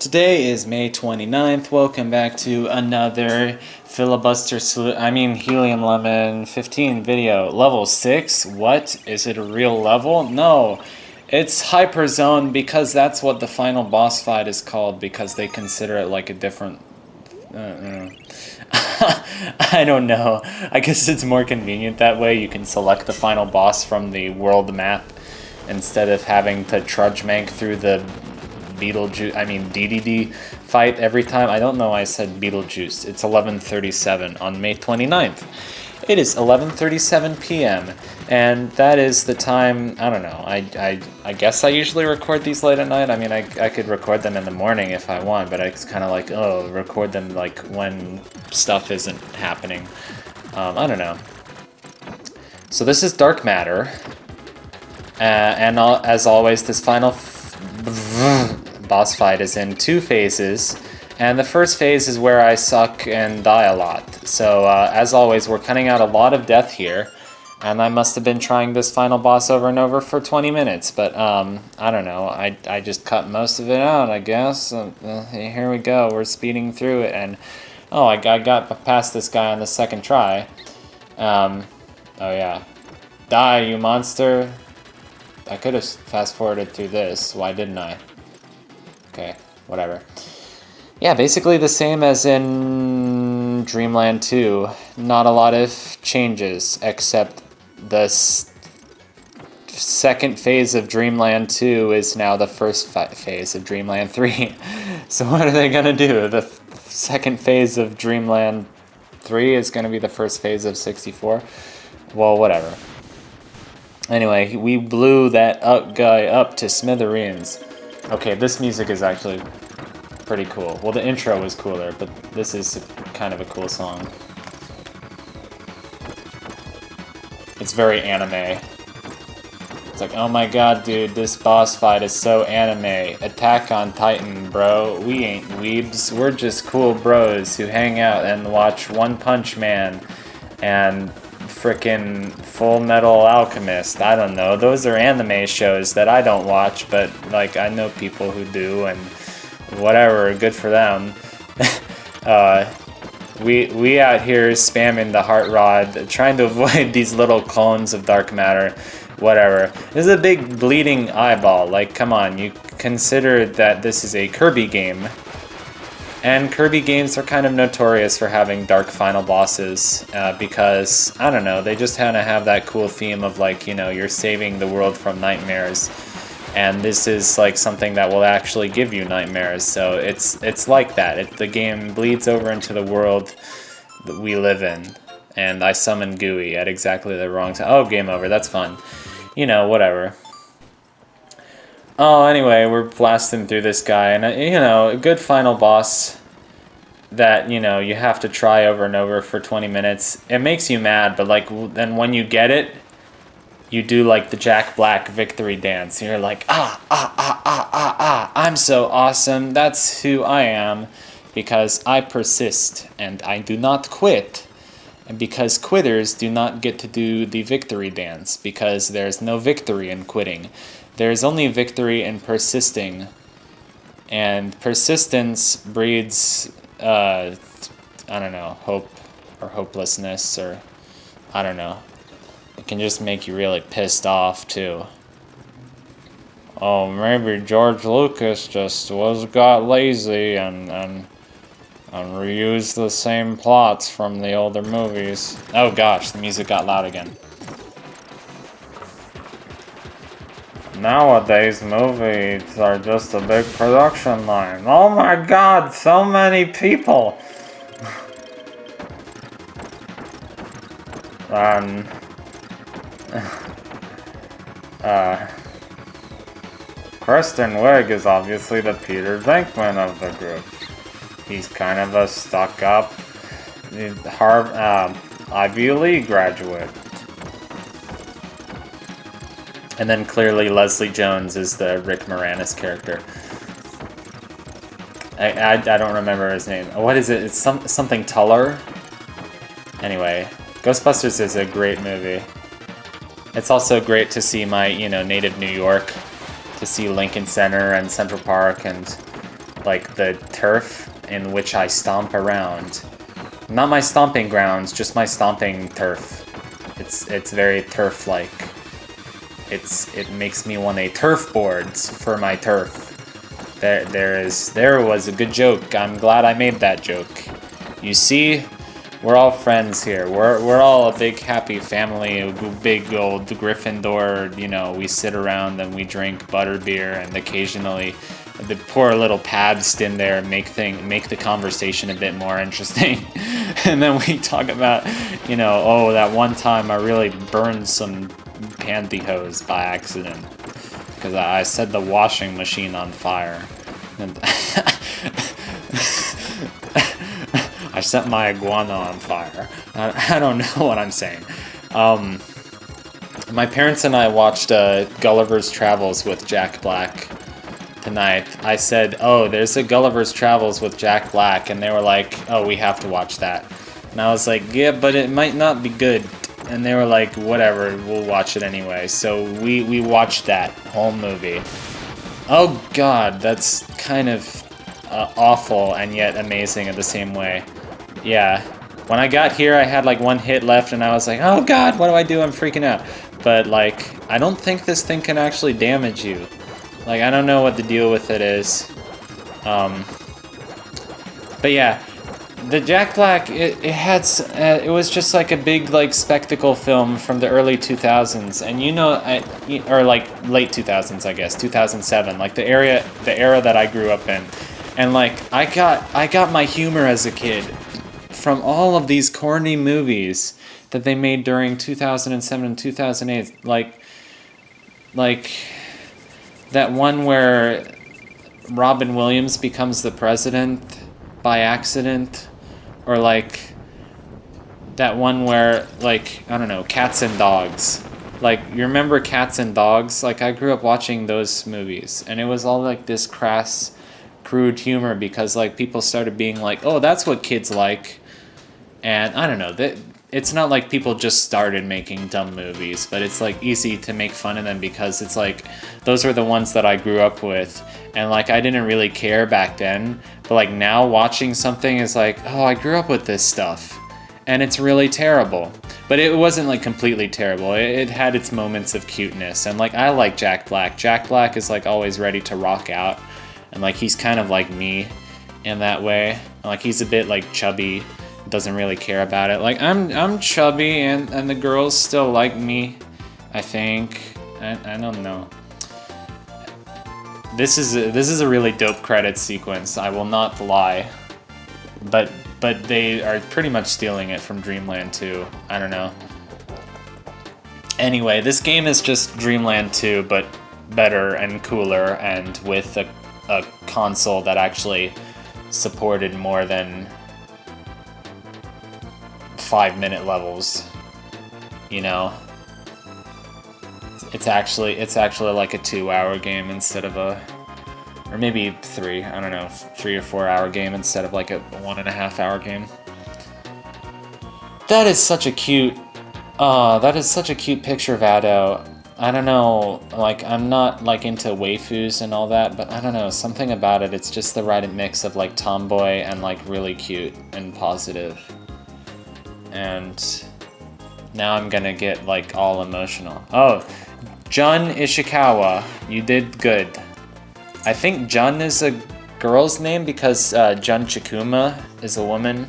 Today is May 29th. Welcome back to another Helium Lemon 15 video. Level 6? What? Is it a real level? No. It's Hyper Zone because that's what the final boss fight is called, because they consider it like a different... I don't know. I guess it's more convenient that way. You can select the final boss from the world map instead of having to trudge mank through the DDD fight every time. I don't know why I said Beetlejuice. It's 11:37 on May 29th. It is 11:37 p.m. and that is the time. I don't know. I guess I usually record these late at night. I mean, I could record them in the morning if I want, but it's kind of like, oh, record them like when stuff isn't happening. I don't know. So this is Dark Matter, and as always, this final boss fight is in two phases, and the first phase is where I suck and die a lot. So as always, we're cutting out a lot of death here, and I must have been trying this final boss over and over for 20 minutes, but I don't know, I just cut most of it out, I guess. Here we go, we're speeding through it, and oh, I got past this guy on the second try. Oh yeah, die, you monster. I could have fast-forwarded through this. Why didn't I? Okay, whatever. Yeah, basically the same as in Dreamland 2. Not a lot of changes, except the second phase of Dreamland 2 is now the first phase of Dreamland 3. So what are they gonna do? The second phase of Dreamland 3 is gonna be the first phase of 64? Well, whatever. Anyway, we blew that guy up to smithereens. Okay, this music is actually pretty cool. Well, the intro was cooler, but this is kind of a cool song. It's very anime. It's like, oh my god, dude, this boss fight is so anime. Attack on Titan, bro. We ain't weebs. We're just cool bros who hang out and watch One Punch Man and frickin' Full Metal Alchemist. I don't know. Those are anime shows that I don't watch, but like I know people who do, and whatever, good for them. We out here spamming the heart rod, trying to avoid these little clones of dark matter. Whatever. This is a big bleeding eyeball. Like, come on, you consider that this is a Kirby game. And Kirby games are kind of notorious for having dark final bosses, because, I don't know, they just kind of have that cool theme of, like, you know, you're saving the world from nightmares. And this is, like, something that will actually give you nightmares, so it's like that. The game bleeds over into the world that we live in. And I summon Gooey at exactly the wrong time. Oh, game over, that's fun. You know, whatever. Oh, anyway, we're blasting through this guy, and, you know, a good final boss that, you know, you have to try over and over for 20 minutes. It makes you mad, but, like, then when you get it, you do, like, the Jack Black victory dance. You're like, I'm so awesome. That's who I am, because I persist, and I do not quit. And because quitters do not get to do the victory dance, because there's no victory in quitting. There's only victory in persisting, and persistence breeds, I don't know, hope or hopelessness, or I don't know. It can just make you really pissed off too. Oh, maybe George Lucas just got lazy and reused the same plots from the older movies. Oh gosh, the music got loud again. Nowadays, movies are just a big production line. Oh my god, so many people! Kristen Wiig is obviously the Peter Venkman of the group. He's kind of a stuck-up Ivy League graduate. And then clearly Leslie Jones is the Rick Moranis character. I don't remember his name. What is it? It's something Tuller? Anyway, Ghostbusters is a great movie. It's also great to see my, you know, native New York. To see Lincoln Center and Central Park and like the turf in which I stomp around. Not my stomping grounds, just my stomping turf. It's very turf-like. It makes me want a turf boards for my turf. There was a good joke. I'm glad I made that joke. You see, we're all friends here. We're all a big happy family, a big old Gryffindor. You know, we sit around and we drink butterbeer, and occasionally the poor little Pabst in there make the conversation a bit more interesting. And then we talk about, you know, oh, that one time I really burned some pantyhose by accident because I set the washing machine on fire. And I set my iguana on fire. I don't know what I'm saying. My parents and I watched Gulliver's Travels with Jack Black tonight. I said, oh, there's a Gulliver's Travels with Jack Black, and they were like, oh, we have to watch that. And I was like, yeah, but it might not be good. And they were like, whatever, we'll watch it anyway. So we watched that whole movie. Oh god, that's kind of awful and yet amazing at the same way. Yeah, when I got here I had like one hit left and I was like, oh god, what do I do? I'm freaking out. But like, I don't think this thing can actually damage you. Like, I don't know what the deal with it is. But yeah, the Jack Black, it was just like a big like spectacle film from the early 2000s, and you know, or like late 2000s, I guess, 2007, like the era that I grew up in, and like I got my humor as a kid from all of these corny movies that they made during 2007 and 2008, like that one where Robin Williams becomes the president by accident. Or like that one where, like, I don't know, Cats and Dogs. Like, you remember Cats and Dogs? Like, I grew up watching those movies, and it was all like this crass, crude humor because like people started being like, oh, that's what kids like. And I don't know, it's not like people just started making dumb movies, but it's like easy to make fun of them because it's like those were the ones that I grew up with, and like I didn't really care back then, but like now watching something is like, oh, I grew up with this stuff and it's really terrible. But it wasn't like completely terrible. It had its moments of cuteness, and like I like Jack Black. Jack Black is like always ready to rock out, and like he's kind of like me in that way. And, like he's a bit like chubby, doesn't really care about it. Like I'm chubby and the girls still like me, I think. I don't know. This is a really dope credits sequence, I will not lie. But they are pretty much stealing it from Dreamland 2. I don't know. Anyway, this game is just Dreamland 2, but better and cooler, and with a console that actually supported more than 5-minute levels. You know? It's actually like a 2-hour game instead of or maybe 3, I don't know, 3 or 4 hour game instead of like a 1.5 hour game. That is such a cute picture of Ado. I don't know, like I'm not like into waifus and all that, but I don't know, something about it, it's just the right mix of like tomboy and like really cute and positive. And now I'm gonna get like all emotional. Oh, Jun Ishikawa, you did good. I think Jun is a girl's name because Jun Chikuma is a woman.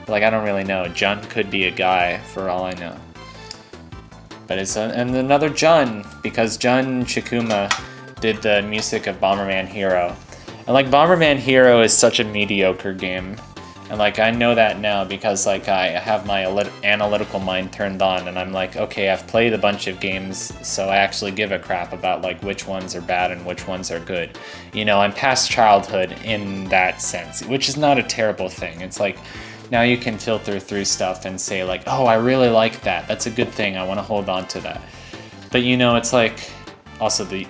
Like, I don't really know. Jun could be a guy for all I know. But it's and another Jun because Jun Chikuma did the music of Bomberman Hero. And like Bomberman Hero is such a mediocre game. And like I know that now because like I have my analytical mind turned on and I'm like, okay, I've played a bunch of games, so I actually give a crap about like which ones are bad and which ones are good. You know, I'm past childhood in that sense, which is not a terrible thing. It's like now you can filter through stuff and say like, oh, I really like that. That's a good thing. I want to hold on to that. But you know, it's like also the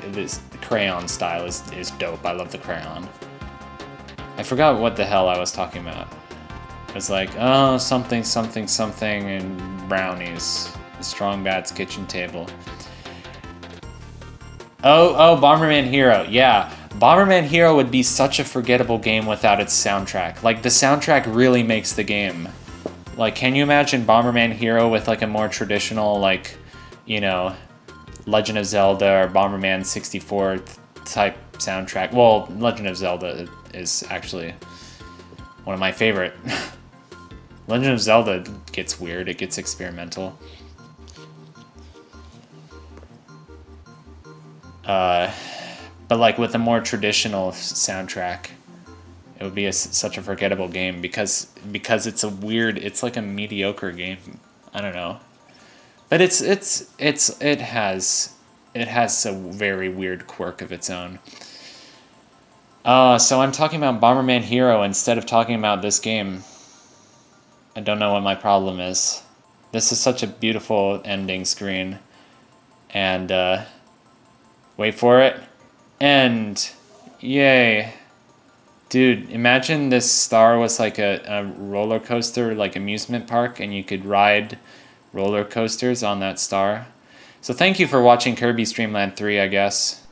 crayon style is dope. I love the crayon. I forgot what the hell I was talking about. It's like, oh, something, something, something, and brownies. The Strong Bad's kitchen table. Oh, Bomberman Hero. Yeah, Bomberman Hero would be such a forgettable game without its soundtrack. Like, the soundtrack really makes the game. Like, can you imagine Bomberman Hero with, like, a more traditional, like, you know, Legend of Zelda or Bomberman 64 type soundtrack? Well, Legend of Zelda is actually one of my favorite. Legend of Zelda gets weird, it gets experimental. But like with a more traditional soundtrack, it would be such a forgettable game because it's a weird, it's like a mediocre game. I don't know, but it has a very weird quirk of its own. So I'm talking about Bomberman Hero instead of talking about this game. I don't know what my problem is. This is such a beautiful ending screen, and wait for it. End. Yay. Dude, imagine this star was like a roller coaster, like amusement park, and you could ride roller coasters on that star. So thank you for watching Kirby's Dreamland 3, I guess.